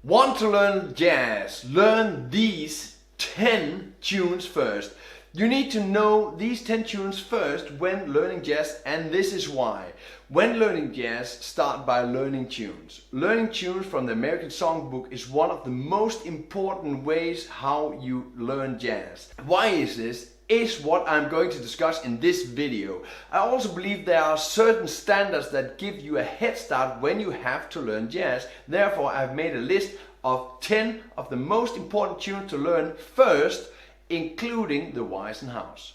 Want to learn jazz? Learn these 10 tunes first. You need to know these 10 tunes first when learning jazz, and this is why. When learning jazz, start by learning tunes. Learning tunes from the American Songbook is one of the most important ways how you learn jazz. Why is this? Is what I'm going to discuss in this video. I also believe there are certain standards that give you a head start when you have to learn jazz. Therefore, I've made a list of 10 of the most important tunes to learn first, including the Weissen House.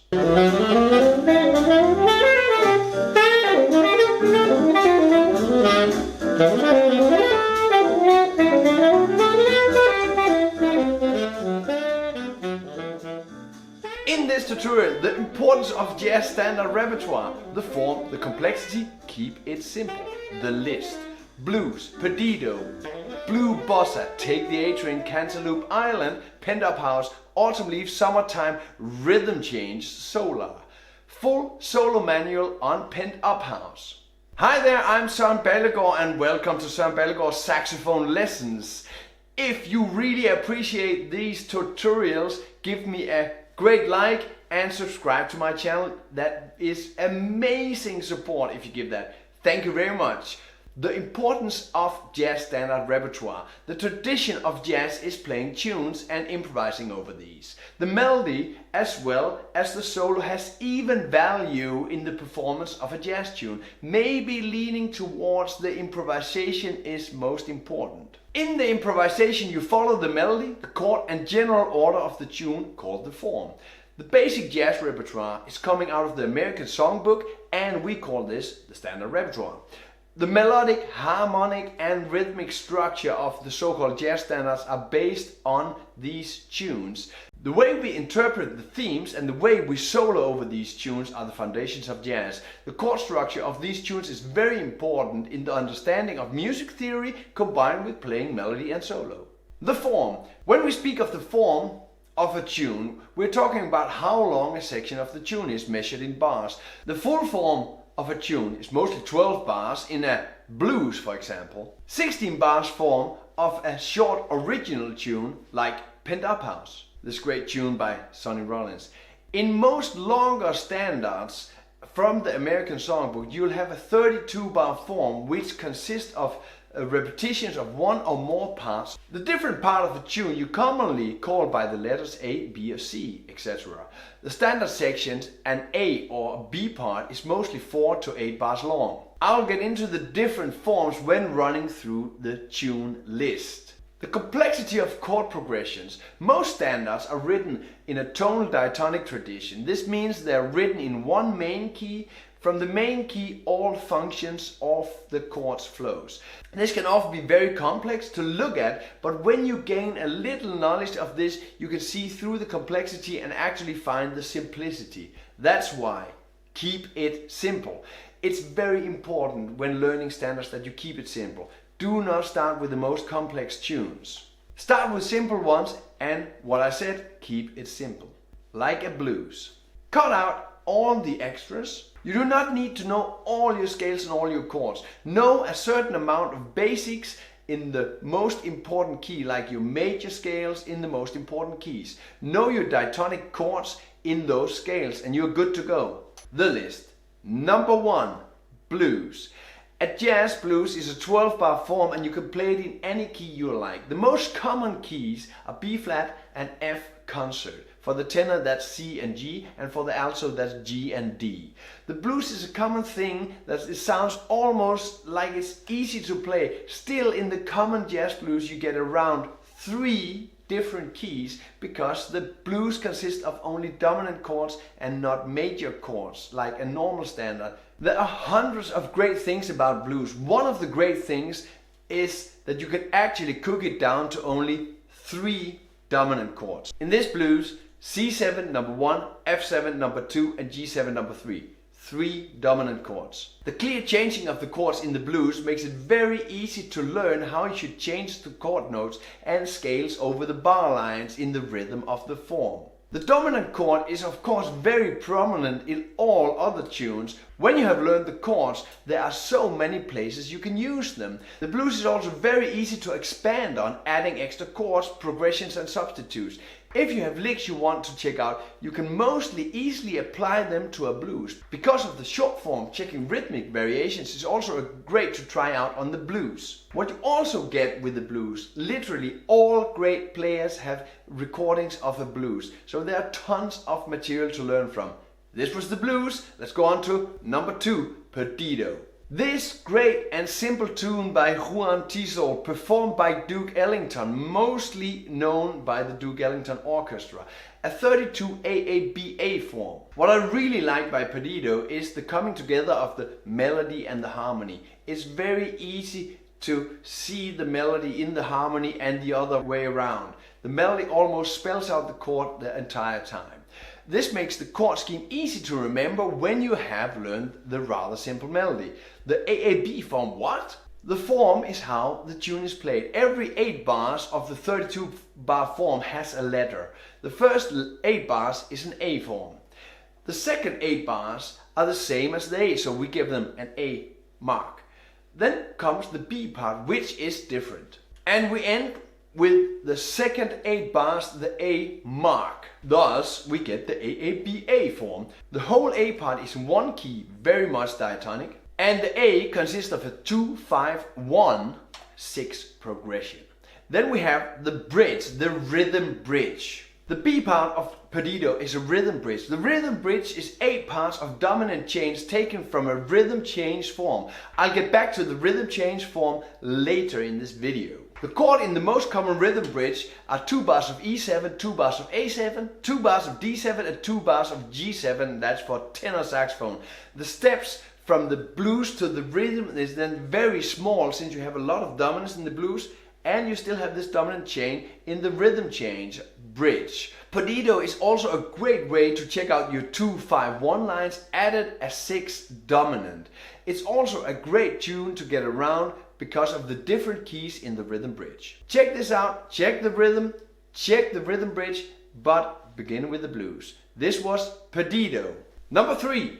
In this tutorial, the importance of jazz standard repertoire, the form, the complexity, keep it simple, the list, blues, Perdido, Blue Bossa, Take the A Train, Cantaloupe Island, Pent Up House, Autumn Leaves, Summertime, Rhythm Change, Solar, full solo manual on Pent Up House. Hi there, I'm Søren and welcome to Søren Ballegaard's Saxophone Lessons. If you really appreciate these tutorials, give me a great like and subscribe to my channel. That is amazing support if you give that. Thank you very much. The importance of jazz standard repertoire. The tradition of jazz is playing tunes and improvising over these. The melody as well as the solo has even value in the performance of a jazz tune. Maybe leaning towards the improvisation is most important. In the improvisation you follow the melody, the chord and general order of the tune called the form. The basic jazz repertoire is coming out of the American Songbook and we call this the standard repertoire. The melodic, harmonic and rhythmic structure of the so-called jazz standards are based on these tunes. The way we interpret the themes and the way we solo over these tunes are the foundations of jazz. The chord structure of these tunes is very important in the understanding of music theory combined with playing melody and solo. The form. When we speak of the form of a tune, we're talking about how long a section of the tune is measured in bars. The full form of a tune is mostly 12 bars in a blues, for example. 16 bars form of a short original tune like Pent Up House, this great tune by Sonny Rollins. In most longer standards from the American Songbook, you'll have a 32 bar form which consists of repetitions of one or more parts. The different part of the tune you commonly call by the letters A, B or C, etc. The standard sections, an A or B part is mostly 4 to 8 bars long. I'll get into the different forms when running through the tune list. The complexity of chord progressions. Most standards are written in a tonal diatonic tradition. This means they're written in one main key. From the main key, all functions of the chords flows. This can often be very complex to look at, but when you gain a little knowledge of this, you can see through the complexity and actually find the simplicity. That's why keep it simple. It's very important when learning standards that you keep it simple. Do not start with the most complex tunes. Start with simple ones and what I said, keep it simple. Like a blues. Cut out all the extras. You do not need to know all your scales and all your chords. Know a certain amount of basics in the most important key, like your major scales in the most important keys. Know your diatonic chords in those scales and you're good to go. The list. Number 1, blues. A jazz blues is a 12 bar form and you can play it in any key you like. The most common keys are B flat and F concert. For the tenor that's C and G, and for the alto that's G and D. The blues is a common thing that it sounds almost like it's easy to play. Still, in the common jazz blues you get around 3 different keys because the blues consist of only dominant chords and not major chords like a normal standard. There are hundreds of great things about blues. One of the great things is that you can actually cook it down to only 3 dominant chords. In this blues, C7 number 1, F7 number 2 and G7 number 3. 3 dominant chords. The clear changing of the chords in the blues makes it very easy to learn how you should change the chord notes and scales over the bar lines in the rhythm of the form. The dominant chord is of course very prominent in all other tunes. When you have learned the chords, there are so many places you can use them. The blues is also very easy to expand on, adding extra chords, progressions and substitutes. If you have licks you want to check out, you can mostly easily apply them to a blues. Because of the short form, checking rhythmic variations is also great to try out on the blues. What you also get with the blues, literally all great players have recordings of a blues, so there are tons of material to learn from. This was the blues. Let's go on to number 2, Perdido. This great and simple tune by Juan Tisol, performed by Duke Ellington, mostly known by the Duke Ellington Orchestra, a 32 AABA form. What I really like by Perdido is the coming together of the melody and the harmony. It's very easy to see the melody in the harmony and the other way around. The melody almost spells out the chord the entire time. This makes the chord scheme easy to remember when you have learned the rather simple melody. The AAB form, what? The form is how the tune is played. Every 8 bars of the 32 bar form has a letter. The first 8 bars is an A form. The second 8 bars are the same as the A, so we give them an A mark. Then comes the B part, which is different. And we end with the second 8 bars, the A mark. Thus, we get the AABA form. The whole A part is in one key, very much diatonic, and the A consists of a 2-5-1-6 progression. Then we have the bridge, the rhythm bridge. The B part of Perdido is a rhythm bridge. The rhythm bridge is 8 parts of dominant chains taken from a rhythm change form. I'll get back to the rhythm change form later in this video. The chord in the most common rhythm bridge are 2 bars of E7, 2 bars of A7, 2 bars of D7 and 2 bars of G7, that's for tenor saxophone. The steps from the blues to the rhythm is then very small, since you have a lot of dominance in the blues and you still have this dominant chain in the rhythm change bridge. Perdido is also a great way to check out your 2-5-1 lines added as 6 dominant. It's also a great tune to get around because of the different keys in the rhythm bridge. Check this out, check the rhythm bridge, but begin with the blues. This was Perdido. Number 3,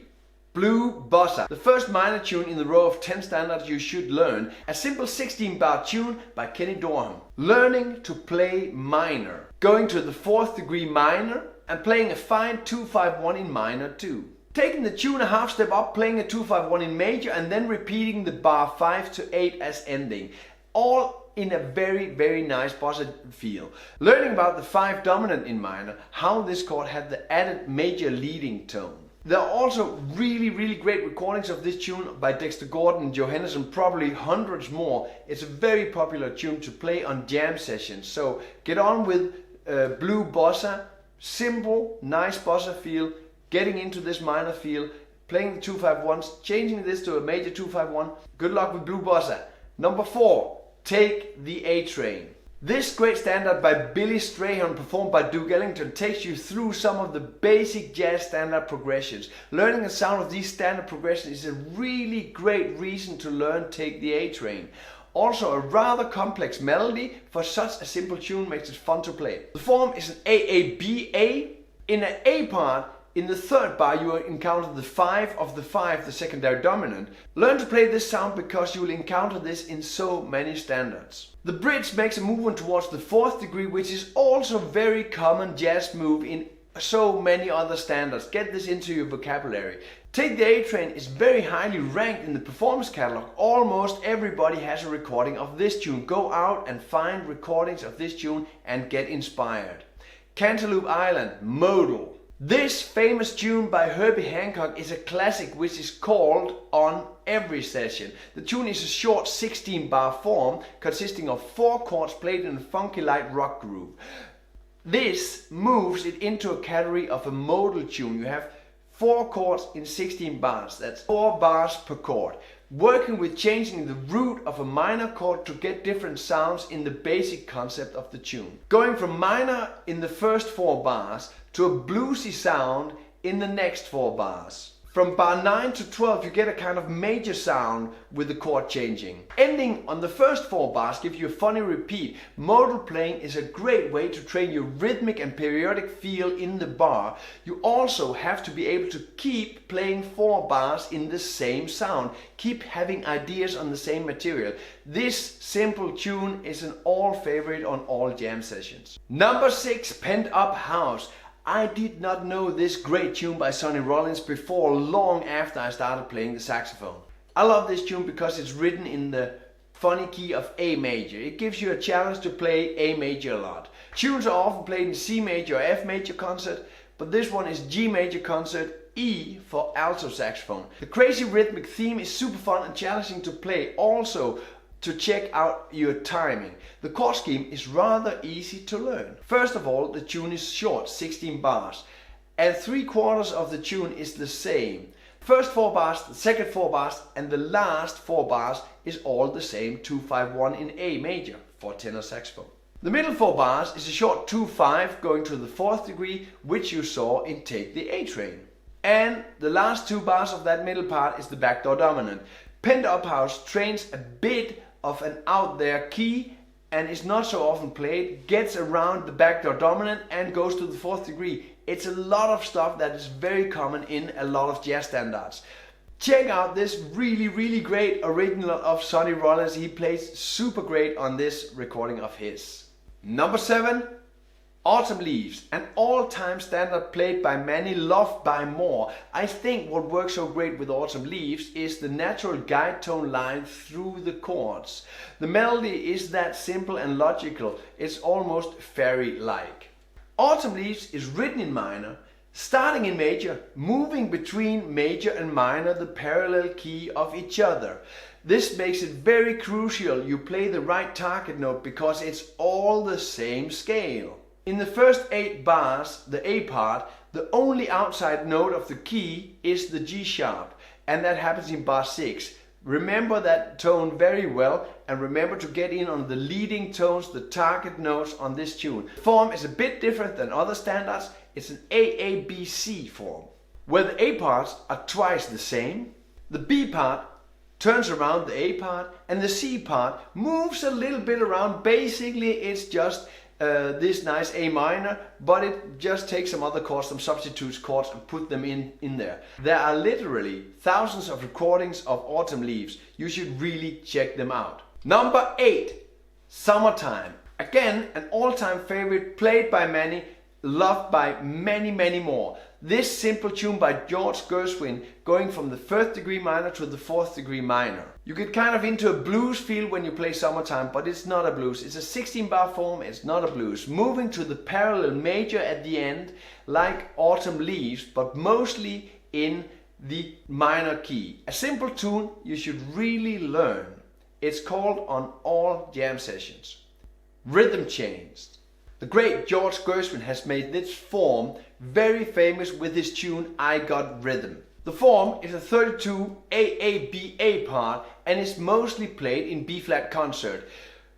Blue Bossa. The first minor tune in the row of 10 standards you should learn. A simple 16-bar tune by Kenny Dorham. Learning to play minor. Going to the 4th degree minor and playing a fine 2-5-1 in minor too. Taking the tune a half step up, playing a 2-5-1 in major, and then repeating the bar 5 to 8 as ending. All in a very, very nice bossa feel. Learning about the 5 dominant in minor, how this chord had the added major leading tone. There are also really, really great recordings of this tune by Dexter Gordon and Johannes, and probably hundreds more. It's a very popular tune to play on jam sessions. So get on with Blue Bossa. Simple, nice bossa feel. Getting into this minor feel, playing the 2-5-1s, changing this to a major 2-5-1. Good luck with Blue Bossa. Number 4, Take the A Train. This great standard by Billy Strayhorn, performed by Duke Ellington, takes you through some of the basic jazz standard progressions. Learning the sound of these standard progressions is a really great reason to learn Take the A Train. Also, a rather complex melody for such a simple tune makes it fun to play. The form is an AABA. In an A part, in the 3rd bar you will encounter the 5 of the 5, the secondary dominant. Learn to play this sound because you will encounter this in so many standards. The bridge makes a movement towards the 4th degree, which is also a very common jazz move in so many other standards. Get this into your vocabulary. Take the A Train is very highly ranked in the performance catalog. Almost everybody has a recording of this tune. Go out and find recordings of this tune and get inspired. Cantaloupe Island, modal. This famous tune by Herbie Hancock is a classic which is called on every session. The tune is a short 16-bar form consisting of 4 chords played in a funky light rock groove. This moves it into a category of a modal tune. You have 4 chords in 16 bars, that's 4 bars per chord. Working with changing the root of a minor chord to get different sounds in the basic concept of the tune. Going from minor in the first 4 bars to a bluesy sound in the next 4 bars. From bar 9 to 12 you get a kind of major sound with the chord changing. Ending on the first 4 bars gives you a funny repeat. Modal playing is a great way to train your rhythmic and periodic feel in the bar. You also have to be able to keep playing 4 bars in the same sound. Keep having ideas on the same material. This simple tune is an all favorite on all jam sessions. Number 6, Pent Up House. I did not know this great tune by Sonny Rollins before long after I started playing the saxophone. I love this tune because it's written in the funny key of A major. It gives you a challenge to play A major a lot. Tunes are often played in C major or F major concert, but this one is G major concert, E for alto saxophone. The crazy rhythmic theme is super fun and challenging to play, also to check out your timing. The chord scheme is rather easy to learn. First of all, the tune is short, 16 bars, and 3/4 of the tune is the same. First 4 bars, the second 4 bars, and the last 4 bars is all the same, 2-5-1 in A major for tenor saxophone. The middle 4 bars is a short 2-5 going to the 4th degree, which you saw in Take the A Train. And the last 2 bars of that middle part is the backdoor dominant. Pent Up House trains a bit of an out there key and is not so often played, gets around the backdoor dominant and goes to the 4th degree. It's a lot of stuff that is very common in a lot of jazz standards. Check out this really great original of Sonny Rollins. He plays super great on this recording of his. Number 7, Autumn Leaves, an all-time standard played by many, loved by more. I think what works so great with Autumn Leaves is the natural guide tone line through the chords. The melody is that simple and logical, it's almost fairy-like. Autumn Leaves is written in minor, starting in major, moving between major and minor, the parallel key of each other. This makes it very crucial you play the right target note because it's all the same scale. In the first 8 bars, the A part, the only outside note of the key is the G sharp, and that happens in bar 6. Remember that tone very well and remember to get in on the leading tones, the target notes on this tune. The form is a bit different than other standards. It's an AABC form, where the A parts are twice the same. The B part turns around the A part and the C part moves a little bit around. Basically it's just this nice A minor, but it just takes some other chords, some substitutes chords and put them in there. There are literally thousands of recordings of Autumn Leaves. You should really check them out. Number 8, Summertime. Again, an all-time favorite, played by many, loved by many more. This simple tune by George Gershwin, going from the 1st degree minor to the 4th degree minor. You get kind of into a blues feel when you play Summertime, but it's not a blues. It's a 16 bar form, it's not a blues. Moving to the parallel major at the end, like Autumn Leaves, but mostly in the minor key. A simple tune you should really learn. It's called on all jam sessions. Rhythm changed. The great George Gershwin has made this form very famous with his tune I Got Rhythm. The form is a 32 AABA part and is mostly played in B-flat concert.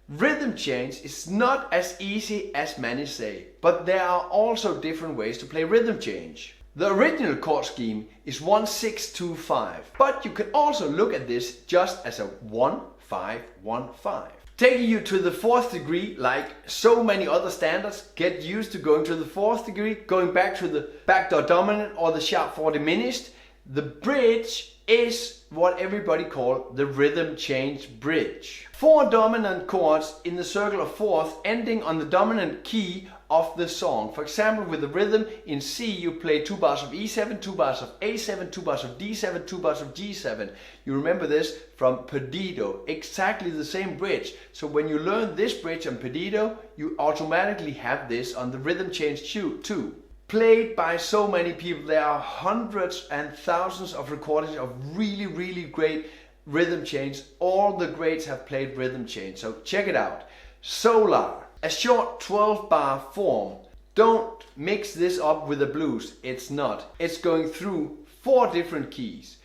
Rhythm change is not as easy as many say, but there are also different ways to play rhythm change. The original chord scheme is 1-6-2-5, but you can also look at this just as a 1-5-1-5. Taking you to the 4th degree, like so many other standards, get used to going to the 4th degree, going back to the backdoor dominant or the sharp 4 diminished. The bridge is what everybody calls the rhythm change bridge. 4 dominant chords in the circle of 4th ending on the dominant key of the song. For example, with the rhythm in C, you play 2 bars of E7, 2 bars of A7, 2 bars of D7, 2 bars of G7. You remember this from Perdido, exactly the same bridge. So when you learn this bridge on Perdido, you automatically have this on the rhythm change too. Played by so many people, there are hundreds and thousands of recordings of really great rhythm change. All the greats have played rhythm change, so check it out. Solar. A short 12 bar form. Don't mix this up with the blues, it's not. It's going through 4 different keys.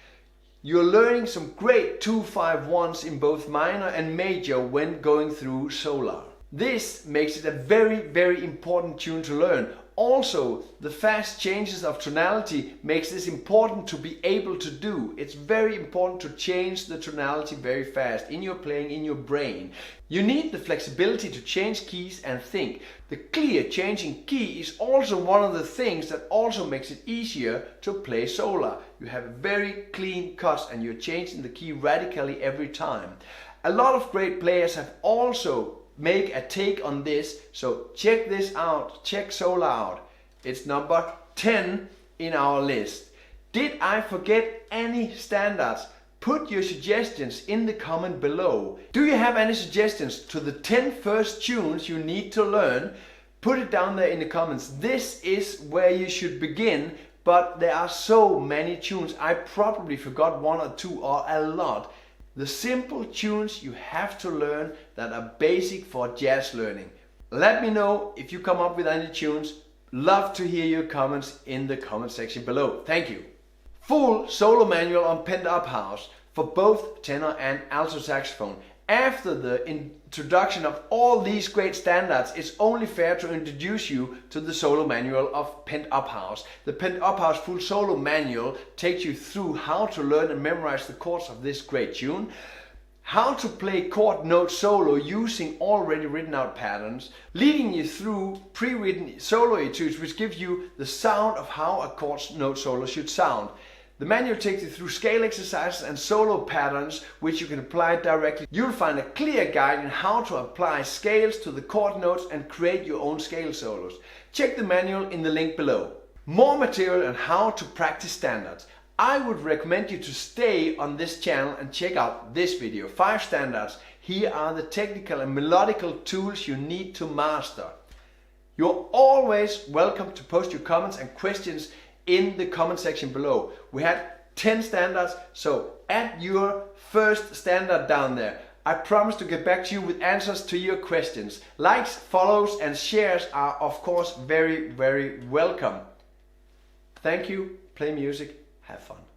You're learning some great 2-5-1s in both minor and major when going through Solar. This makes it a very important tune to learn. Also, the fast changes of tonality makes this important to be able to do. It's very important to change the tonality very fast in your playing, in your brain. You need the flexibility to change keys and think. The clear changing key is also one of the things that also makes it easier to play solar. You have very clean cuts and you're changing the key radically every time. A lot of great players have also make a take on this, so check this out, check solar out. It's number 10 in our list. Did I forget any standards? Put your suggestions in the comment below. Do you have any suggestions to the 10 first tunes you need to learn? Put it down there in the comments. This is where you should begin, but there are so many tunes. I probably forgot one or two or a lot. The simple tunes you have to learn that are basic for jazz learning. Let me know if you come up with any tunes. Love to hear your comments in the comment section below. Thank you. Full solo manual on Pent Up House for both tenor and alto saxophone. After the introduction of all these great standards, it's only fair to introduce you to the solo manual of Pent Up House. The Pent Up House full solo manual takes you through how to learn and memorize the chords of this great tune, how to play chord note solo using already written out patterns, leading you through pre-written solo etudes which give you the sound of how a chord note solo should sound. The manual takes you through scale exercises and solo patterns which you can apply directly. You'll find a clear guide in how to apply scales to the chord notes and create your own scale solos. Check the manual in the link below. More material on how to practice standards. I would recommend you to stay on this channel and check out this video. 5 standards. Here are the technical and melodical tools you need to master. You're always welcome to post your comments and questions in the comment section below. We had 10 standards, so add your first standard down there. I promise to get back to you with answers to your questions. Likes, follows and shares are of course very, very welcome. Thank you, play music, have fun.